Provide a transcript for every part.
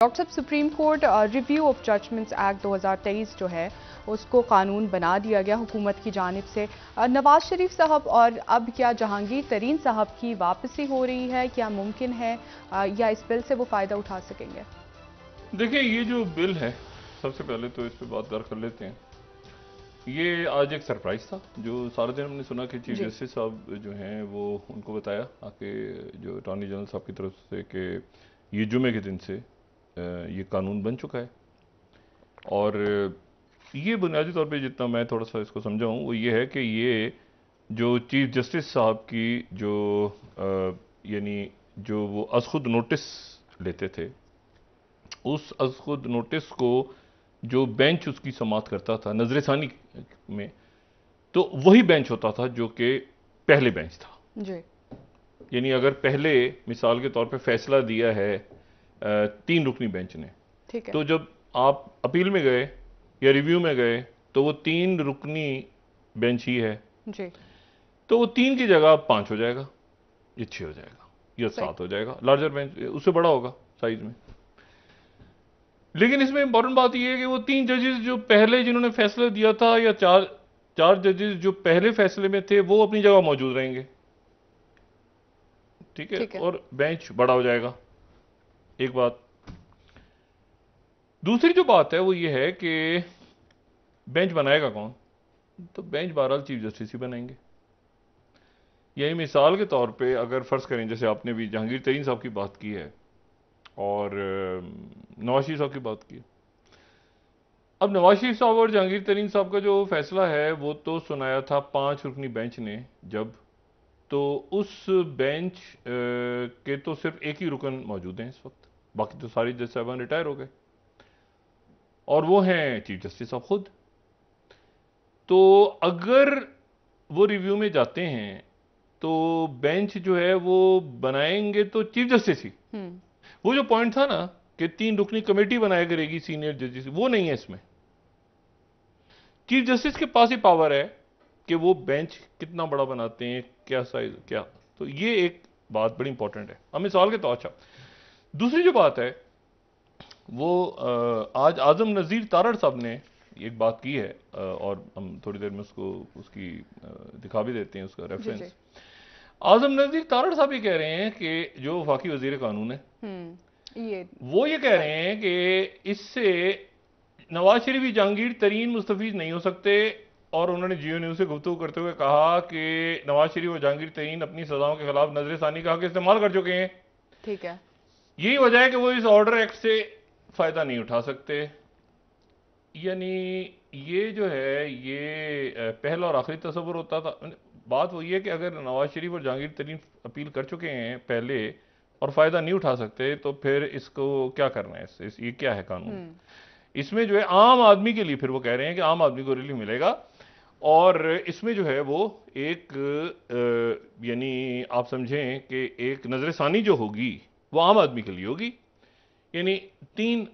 Doctor साहब, supreme court review of judgments act 2023 जो है उसको कानून बना दिया गया हुकूमत की जानिब से। नवाज शरीफ साहब और अब क्या जहांगीर तरीन साहब की वापसी हो रही है? क्या मुमकिन है या इस बिल से वो फ़ायदा उठा सकेंगे? देखिए, ये जो बिल है, सबसे पहले तो इस पे बात कर लेते हैं। ये आज एक सरप्राइज था जो सारा दिन हमने सुना कि चीफ जी। जस्टिस साहब जो हैं वो उनको बताया आके जो अटॉर्नी जनरल साहब की तरफ से कि ये जुमे के दिन से ये कानून बन चुका है। और ये बुनियादी तौर पे जितना मैं थोड़ा सा इसको समझा हूँ वो ये है कि ये जो चीफ जस्टिस साहब की जो यानी जो वो अज़-खुद नोटिस लेते थे, उस अज़-खुद नोटिस को जो बेंच उसकी समाअत करता था नजरसानी में, तो वही बेंच होता था जो कि पहले बेंच था। जी। यानी अगर पहले मिसाल के तौर पे फैसला दिया है 3 रुकनी बेंच ने, ठीक है। तो जब आप अपील में गए या रिव्यू में गए तो वो 3 रुकनी बेंच ही है, जी। तो वो 3 की जगह 5 हो जाएगा, ये 6 हो जाएगा या सही। 7 हो जाएगा। लार्जर बेंच उससे बड़ा होगा साइज में। लेकिन इसमें इंपॉर्टेंट बात यह है कि वो 3 जजेस जो पहले जिन्होंने फैसला दिया था या चार जजेस जो पहले फैसले में थे वो अपनी जगह मौजूद रहेंगे। ठीक है, ठीक है। और बेंच बड़ा हो जाएगा। एक बात। दूसरी जो बात है वो ये है कि बेंच बनाएगा कौन? तो बेंच बहरहाल चीफ जस्टिस ही बनाएंगे। यही मिसाल के तौर पे अगर फर्ज करें, जैसे आपने भी जहांगीर तरीन साहब की बात की है और नवाज शरीफ साहब की बात की है। अब नवाज शरीफ साहब और जहांगीर तरीन साहब का जो फैसला है वो तो सुनाया था 5 रुकनी बेंच ने, जब तो उस बेंच के तो सिर्फ एक ही रुकन मौजूद हैं इस वक्त, बाकी तो सारे जज साहबान रिटायर हो गए और वो हैं चीफ जस्टिस साहब खुद। तो अगर वो रिव्यू में जाते हैं तो बेंच जो है वो बनाएंगे तो चीफ जस्टिस ही। वो जो पॉइंट था ना कि 3 रुकनी कमेटी बनाया करेगी सीनियर जजेस, वो नहीं है इसमें। चीफ जस्टिस के पास ही पावर है कि वो बेंच कितना बड़ा बनाते हैं, क्या साइज क्या। तो ये एक बात बड़ी इंपॉर्टेंट है हमें सवाल के तो। अच्छा, दूसरी जो बात है वो आज आजम नज़ीर तारड़ साहब ने एक बात की है, और हम थोड़ी देर में उसको उसकी दिखा भी देते हैं उसका जी। जी। रेफरेंस। आजम नज़ीर तारड़ साहब ये कह रहे हैं कि जो वफाकी वजीर कानून है ये वो ये कह रहे राइट। हैं कि इससे नवाज शरीफ जहांगीर तरीन मुस्तफीज नहीं हो सकते। और उन्होंने जियो न्यूज से गुफ्तगू करते हुए कहा कि नवाज शरीफ और जहांगीर तरीन अपनी सजाओं के खिलाफ नजरसानी का हक इस्तेमाल कर चुके हैं। ठीक है। यही वजह है कि वो इस ऑर्डर एक्ट से फायदा नहीं उठा सकते। यानी ये जो है ये पहला और आखिरी तस्वुर होता था। बात वही है कि अगर नवाज शरीफ और जहांगीर तरीन अपील कर चुके हैं पहले और फायदा नहीं उठा सकते तो फिर इसको क्या करना है? ये क्या है कानून? इसमें जो है आम आदमी के लिए, फिर वो कह रहे हैं कि आम आदमी को रिलीफ मिलेगा। और इसमें जो है वो एक यानी आप समझें कि एक नजरसानी जो होगी वो आम आदमी के लिए होगी। यानी तीन,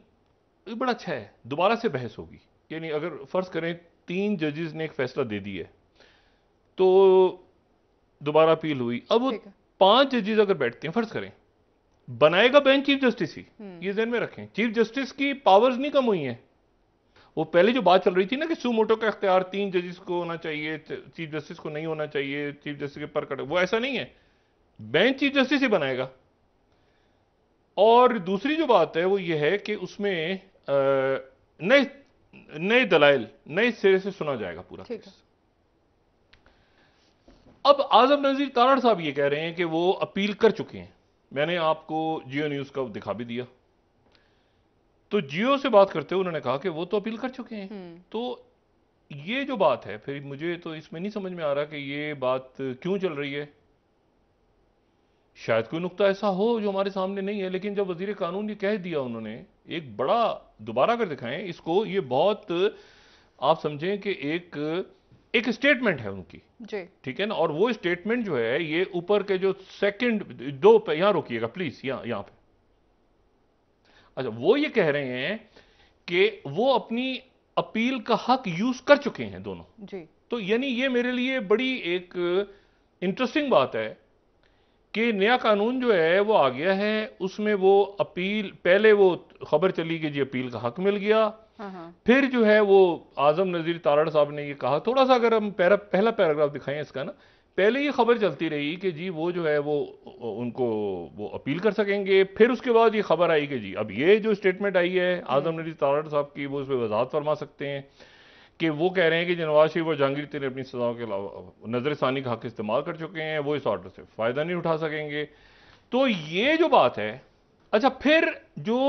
ये बड़ा अच्छा है, दोबारा से बहस होगी। यानी अगर फर्ज करें 3 जजेस ने एक फैसला दे दिया है तो दोबारा अपील हुई, अब वो ठीक है। 5 जजेस अगर बैठते हैं, फर्ज करें बनाएगा बेंच चीफ जस्टिस ही। ये ध्यान में रखें, चीफ जस्टिस की पावर्स नहीं कम हुई हैं। वो पहले जो बात चल रही थी ना कि सू मोटो का इख्तियार 3 जजेस को होना चाहिए, चीफ जस्टिस को नहीं होना चाहिए, चीफ जस्टिस के पर कटे, वो ऐसा नहीं है। बेंच चीफ जस्टिस ही बनाएगा। और दूसरी जो बात है वो ये है कि उसमें नए नए दलाइल नए सिरे से सुना जाएगा पूरा ठीक है। केस। अब आजम नजीर तारड़ साहब ये कह रहे हैं कि वो अपील कर चुके हैं। मैंने आपको जियो न्यूज का दिखा भी दिया। तो जियो से बात करते हुए उन्होंने कहा कि वो तो अपील कर चुके हैं। तो ये जो बात है, फिर मुझे तो इसमें नहीं समझ में आ रहा कि ये बात क्यों चल रही है। शायद कोई नुक्ता ऐसा हो जो हमारे सामने नहीं है, लेकिन जब वजीर कानून ये कह दिया उन्होंने, एक बड़ा दोबारा कर दिखाएं इसको, ये बहुत आप समझें कि एक स्टेटमेंट है उनकी। जी। ठीक है ना? और वो स्टेटमेंट जो है ये ऊपर के जो सेकंड दो पे, यहां रोकिएगा प्लीज, यहां पे। अच्छा, वो ये कह रहे हैं कि वो अपनी अपील का हक यूज कर चुके हैं दोनों। जी। तो यानी ये मेरे लिए बड़ी एक इंटरेस्टिंग बात है कि नया कानून जो है वो आ गया है, उसमें वो अपील, पहले वो खबर चली कि जी अपील का हक मिल गया, फिर जो है वो आजम नजीर तारड़ साहब ने ये कहा, थोड़ा सा अगर हम पहला पैराग्राफ दिखाएं इसका ना, पहले ये खबर चलती रही कि जी वो जो है वो उनको वो अपील कर सकेंगे, फिर उसके बाद ये खबर आई कि जी अब ये जो स्टेटमेंट आई है आजम नजीर तारड़ साहब की, वो उस पर वजाहत फरमा सकते हैं कि वो कह रहे हैं कि नवाज शरीफ और जहांगीर तरीन अपनी सजाओं के अलावा नजर सानी का हक इस्तेमाल कर चुके हैं, वो इस ऑर्डर से फायदा नहीं उठा सकेंगे। तो ये जो बात है, अच्छा फिर जो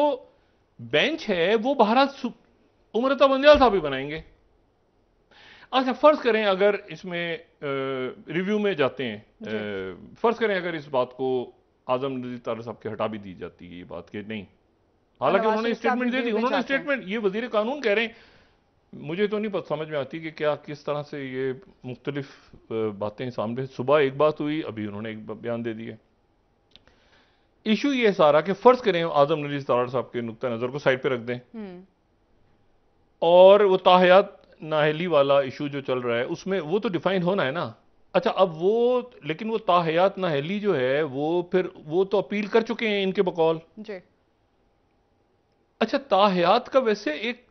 बेंच है वो बहरहाल उमरता बंदयाल साहब ही बनाएंगे। अच्छा फर्ज करें अगर इसमें रिव्यू में जाते हैं, फर्ज करें अगर इस बात को आजम नजीर तारड़ साहब के हटा भी दी जाती है ये बात कि नहीं, हालांकि उन्होंने स्टेटमेंट दे दी, उन्होंने स्टेटमेंट, ये वजीर कानून कह रहे हैं, मुझे तो नहीं समझ में आती कि क्या किस तरह से ये मुख्तलिफ बातें सामने, सुबह एक बात हुई, अभी उन्होंने एक बयान दे दिया। इशू ये सारा कि फर्ज करें आजम नजीर तारड़ साहब के नुक्ता नजर को साइड पे रख दें, और वो ताहयात नाहली वाला इशू जो चल रहा है उसमें वो तो डिफाइन होना है ना। अच्छा अब वो, लेकिन वो ताहयात नाहली जो है वो फिर वो तो अपील कर चुके हैं इनके बकौल जी। अच्छा ताहयात का वैसे एक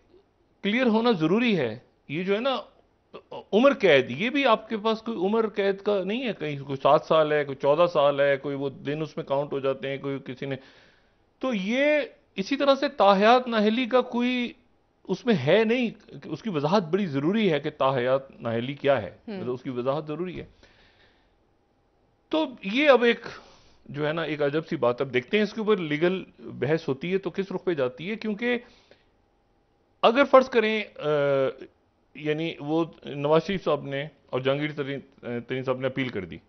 क्लियर होना जरूरी है, ये जो है ना उम्र कैद, ये भी आपके पास कोई उम्र कैद का नहीं है, कहीं कोई 7 साल है, कोई 14 साल है, कोई वो दिन उसमें काउंट हो जाते हैं, कोई किसी ने, तो ये इसी तरह से ताहयात नाहली का कोई उसमें है नहीं, उसकी वजाहत बड़ी जरूरी है कि ताहयात नाहली क्या है, मतलब उसकी वजाहत जरूरी है। तो ये अब एक जो है ना एक अजब सी बात, अब देखते हैं इसके ऊपर लीगल बहस होती है तो किस रुख पे जाती है, क्योंकि अगर फर्ज करें यानी वो नवाज शरीफ साहब ने और जहांगीर तरीन साहब ने अपील कर दी,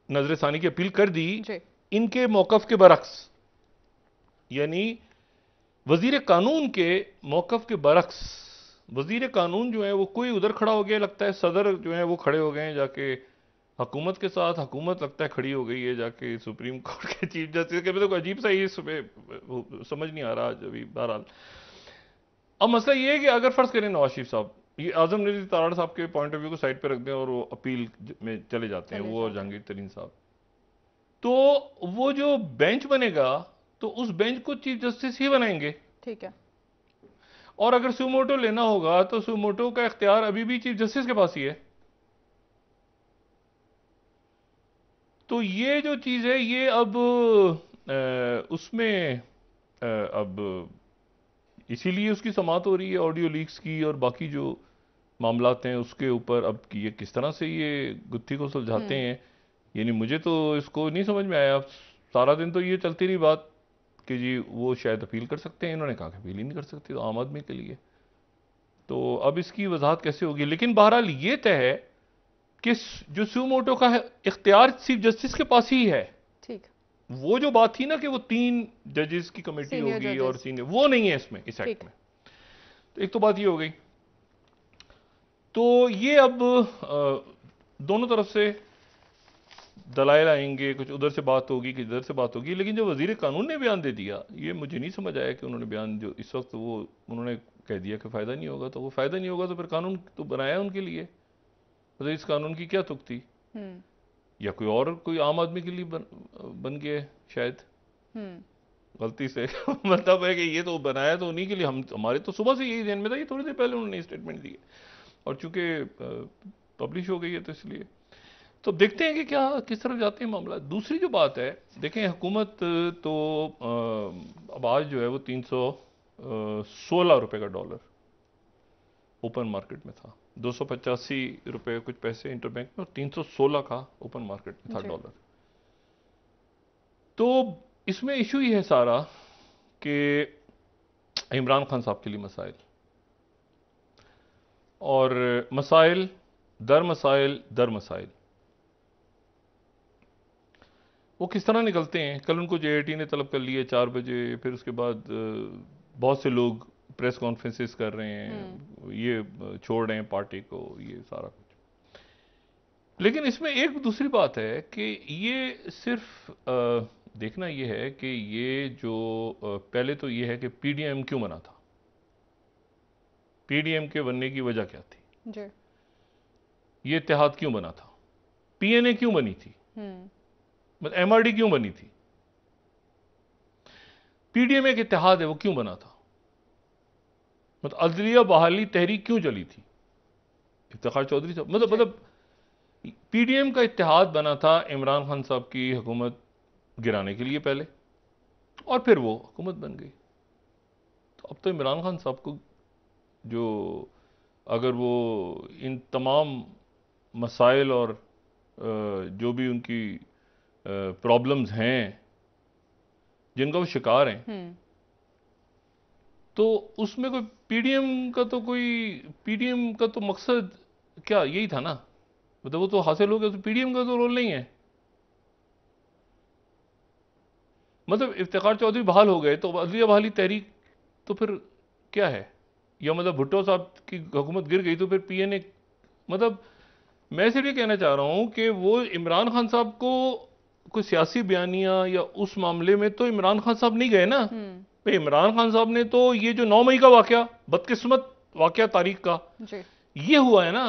नजर सानी की अपील कर दी, इनके मौकफ के बरक्स, यानी वजीर कानून के मौकफ के बरक्स, वजीर कानून जो है वो कोई उधर खड़ा हो गया, लगता है सदर जो है वो खड़े हो गए हैं जाके हुकूमत के साथ, हुकूमत लगता है खड़ी हो गई है जाके सुप्रीम कोर्ट के चीफ जस्टिस के, तो अजीब सा ये समझ नहीं आ रहा अभी। बहरहाल अब मसला ये है कि अगर फर्ज करें नवाज शरीफ साहब ये आजम नजीर तारड़ साहब के पॉइंट ऑफ व्यू को साइड पे रख दें और वो अपील में चले जाते हैं, वो और जहांगीर तरीन साहब, तो वो जो बेंच बनेगा तो उस बेंच को चीफ जस्टिस ही बनाएंगे, ठीक है, और अगर सुमोटो लेना होगा तो सुमोटो का इख्तियार अभी भी चीफ जस्टिस के पास ही है। तो ये जो चीज है ये अब उसमें अब इसीलिए उसकी समाअत हो रही है ऑडियो लीक्स की और बाकी जो मामलात हैं उसके ऊपर, अब ये किस तरह से ये गुत्थी को सुलझाते हैं, यानी मुझे तो इसको नहीं समझ में आया। सारा दिन तो ये चलती रही बात कि जी वो शायद अपील कर सकते हैं, इन्होंने कहा कि अपील ही नहीं कर सकते तो आम आदमी के लिए, तो अब इसकी वजाहत कैसे होगी। लेकिन बहरहाल ये तय है कि जो सुमोटो का इख्तियार चीफ जस्टिस के पास ही है, ठीक, वो जो बात थी ना कि वो 3 जजेस की कमेटी होगी और सीनियर, वो नहीं है इसमें, इस एक्ट में। तो एक तो बात ये हो गई, तो ये अब दोनों तरफ से दलाइल आएंगे, कुछ उधर से बात होगी, कुछ इधर से बात होगी, लेकिन जो वजीर कानून ने बयान दे दिया ये मुझे नहीं समझ आया कि उन्होंने बयान जो इस वक्त वो उन्होंने कह दिया कि फायदा नहीं होगा, तो वो फायदा नहीं होगा तो फिर कानून तो बनाया उनके लिए, तो इस कानून की क्या तुक थी, या कोई आम आदमी के लिए बन गया शायद गलती से मतलब है कि ये तो बनाया तो उन्हीं के लिए, हम हमारे तो सुबह से यही ध्यान में था, ये थोड़ी देर पहले उन्होंने स्टेटमेंट दी और चूंकि पब्लिश हो गई है तो इसलिए, तो देखते हैं कि क्या किस तरफ जाते हैं मामला। दूसरी जो बात है, देखें हुकूमत तो अब आज जो है वो 316 रुपए का डॉलर ओपन मार्केट में था, 285 रुपए कुछ पैसे इंटरबैंक में और 316 का ओपन मार्केट में था डॉलर। तो इसमें इशू ही है सारा कि इमरान खान साहब के लिए मसाइल, और मसाइल दर मसाइल वो किस तरह निकलते हैं। कल उनको जेएटी ने तलब कर लिए 4 बजे, फिर उसके बाद बहुत से लोग प्रेस कॉन्फ्रेंसेस कर रहे हैं, ये छोड़ रहे हैं पार्टी को, ये सारा कुछ। लेकिन इसमें एक दूसरी बात है कि ये सिर्फ देखना ये है कि ये जो पहले तो ये है कि पीडीएम क्यों बना था, पीडीएम के बनने की वजह क्या थी जी? ये इत्तेहाद क्यों बना था, पीएनए क्यों बनी थी, मतलब एमआरडी क्यों बनी थी, पीडीएम एक इत्तेहाद है, वो क्यों बना था, मतलब अदलिया बहाली तहरीक क्यों चली थी, इफ्तिखार चौधरी साहब मतलब पीडीएम का इत्तेहाद बना था इमरान खान साहब की हुकूमत गिराने के लिए पहले, और फिर वो हुकूमत बन गई। तो अब तो इमरान खान साहब को जो, अगर वो इन तमाम मसाइल और जो भी उनकी प्रॉब्लम्स हैं जिनका वो शिकार हैं, तो उसमें कोई पीडीएम का तो मकसद क्या यही था ना, मतलब वो तो हासिल हो गया, तो पीडीएम का तो रोल नहीं है। मतलब इफ्तिखार चौधरी बहाल हो गए तो अदलिया बहाली तहरीक तो फिर क्या है, या मतलब भुट्टो साहब की हुकूमत गिर गई तो फिर पीएनए, मतलब मैं सिर्फ ये कहना चाह रहा हूं कि वो इमरान खान साहब को कोई सियासी बयानिया या उस मामले में तो इमरान खान साहब नहीं गए ना। भाई इमरान खान साहब ने तो ये जो 9 मई का वाकया, बदकिस्मत वाकया तारीख का ये हुआ है ना,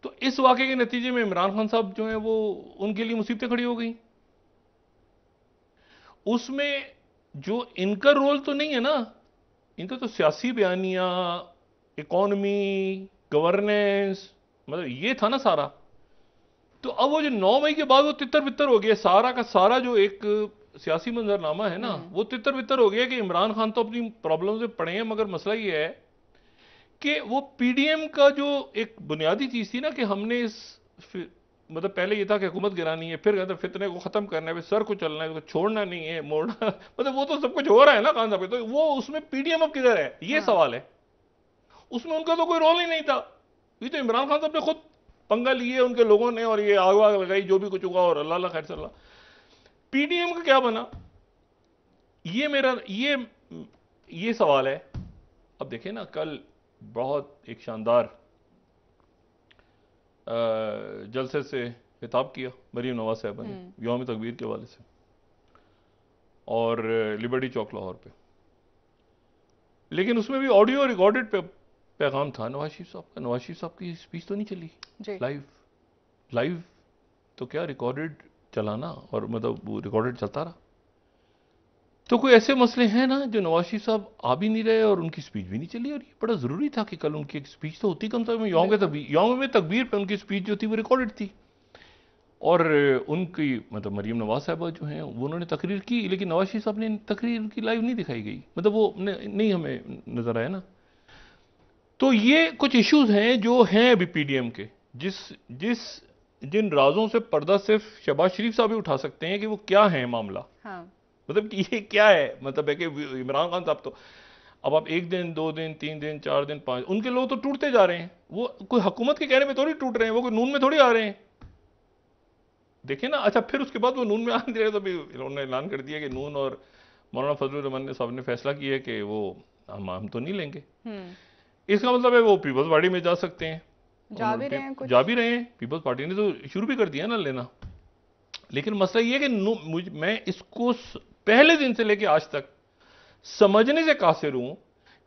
तो इस वाकये के नतीजे में इमरान खान साहब जो है वो उनके लिए मुसीबतें खड़ी हो गई। उसमें जो इनका रोल तो नहीं है ना, इनका तो सियासी बयानिया, इकोनॉमी, गवर्नेंस, मतलब ये था ना सारा। तो अब वो जो 9 मई के बाद वो तितर बितर हो गया, सारा का सारा जो एक सियासी मंजरनामा है ना, वो तितर बितर हो गया कि इमरान खान तो अपनी प्रॉब्लम से पड़े हैं, मगर मसला ये है कि वो पीडीएम का जो एक बुनियादी चीज थी ना कि हमने इस मतलब पहले ये था कि हुकूमत गिरानी है, फिर कहते फितने को खत्म करना है, सर को चलना है, छोड़ना नहीं है, मोड़ना मतलब वो तो सब कुछ हो रहा है ना खान साहब, तो वो उसमें पीडीएम अब किधर है, ये सवाल है। उसमें उनका तो कोई रोल ही नहीं था, ये तो इमरान खान साहब ने खुद पंगा लिए उनके लोगों ने, और ये आग वाग लगाई जो भी कुछ हुआ, और अल्लाह खैर सल्ला। पीडीएम का क्या बना, ये मेरा ये सवाल है। अब देखें ना, कल बहुत एक शानदार जलसे से खिताब किया मरीम नवाज साहब ने यौम तकबीर के हवाले से, और लिबर्टी चौक लाहौर पे, लेकिन उसमें भी ऑडियो रिकॉर्डेड पैगाम था नवाज शरीफ साहब का। नवाज शरीफ साहब की स्पीच तो नहीं चली लाइव तो क्या रिकॉर्डेड चलाना, और मतलब वो रिकॉर्डेड चलता रहा। तो कोई ऐसे मसले हैं ना जो नवाज शरीफ साहब आ भी नहीं रहे और उनकी स्पीच भी नहीं चली, और ये बड़ा जरूरी था कि कल उनकी एक स्पीच तो होती, कम से कम यौम में तकबीर पे उनकी स्पीच जो थी वो रिकॉर्डेड थी। और उनकी मतलब मरीम नवाज साहब जो हैं वो उन्होंने तकरीर की, लेकिन नवाज शरीफ साहब ने तकरीर उनकी लाइव नहीं दिखाई गई, मतलब वो नहीं हमें नजर आया ना। तो ये कुछ इश्यूज हैं जो हैं अभी पीडीएम के, जिन राजों से पर्दा सिर्फ शहबाज शरीफ साहब ही उठा सकते हैं कि वो क्या है मामला। मतलब कि ये क्या है, मतलब है कि इमरान खान साहब तो अब आप 1 दिन 2 दिन 3 दिन 4 दिन 5, उनके लोग तो टूटते जा रहे हैं, वो कोई हुकूमत के कहने में थोड़ी टूट रहे हैं, वो कोई नून में थोड़ी आ रहे हैं, देखिए ना। अच्छा, फिर उसके बाद वो नून में आ नहीं रहे, तो अभी उन्होंने ऐलान कर दिया कि नून और मौलाना फजलुर रहमान साहब ने फैसला किया कि वो हम तो नहीं लेंगे। इसका मतलब है वो पीपल्स पार्टी में जा सकते हैं, जा भी रहे हैं, पीपल्स पार्टी ने तो शुरू भी कर दिया ना लेना। लेकिन मसला ये है कि मैं इसको पहले दिन से लेकर आज तक समझने से कासिर हूं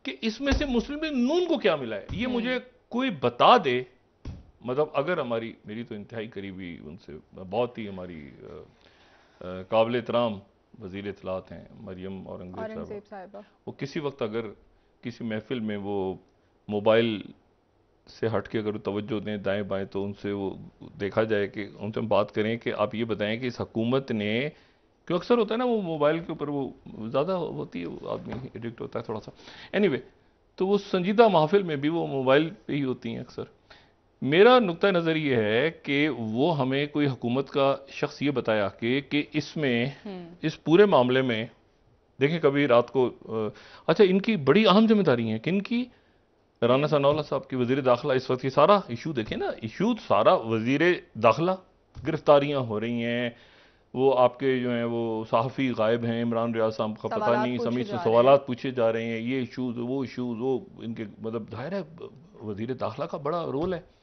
कि इसमें से मुस्लिम लीग नून को क्या मिला है, ये मुझे कोई बता दे। मतलब अगर मेरी तो इंतहाई करीबी उनसे बहुत ही हमारी काबिल एहतराम वजीर इत्तलात हैं मरियम औरंगजेब साहिबा, वो किसी वक्त अगर किसी महफिल में वो मोबाइल से हट के अगर तवज्जो दें दाएं बाएं, तो उनसे वो देखा जाए कि उनसे हम बात करें कि आप ये बताएं कि इस हुकूमत ने, क्यों अक्सर होता है ना वो मोबाइल के ऊपर वो ज़्यादा होती है, वो आदमी एडिक्ट होता है थोड़ा सा, एनीवे तो वो संजीदा महफिल में भी वो मोबाइल पे ही होती हैं अक्सर। मेरा नुक्ता नज़र ये है कि वो हमें कोई हुकूमत का शख्स ये बताया कि इसमें इस पूरे मामले में देखें कभी रात को अच्छा इनकी बड़ी अहम जिम्मेदारी है कि इनकी राना सनाउल्लाह साहब की वजीर दाखिला इस वक्त की सारा इशू देखें ना, इशू सारा वजीर दाखिला, गिरफ्तारियां हो रही हैं, वो आपके जो हैं वो सहाफ़ी गायब हैं, इमरान रियाज साहब का पता नहीं, समीर से सवालात पूछे जा रहे हैं, ये इशूज़ वो इनके मतलब जाहिर है वजीर दाखिला का बड़ा रोल है।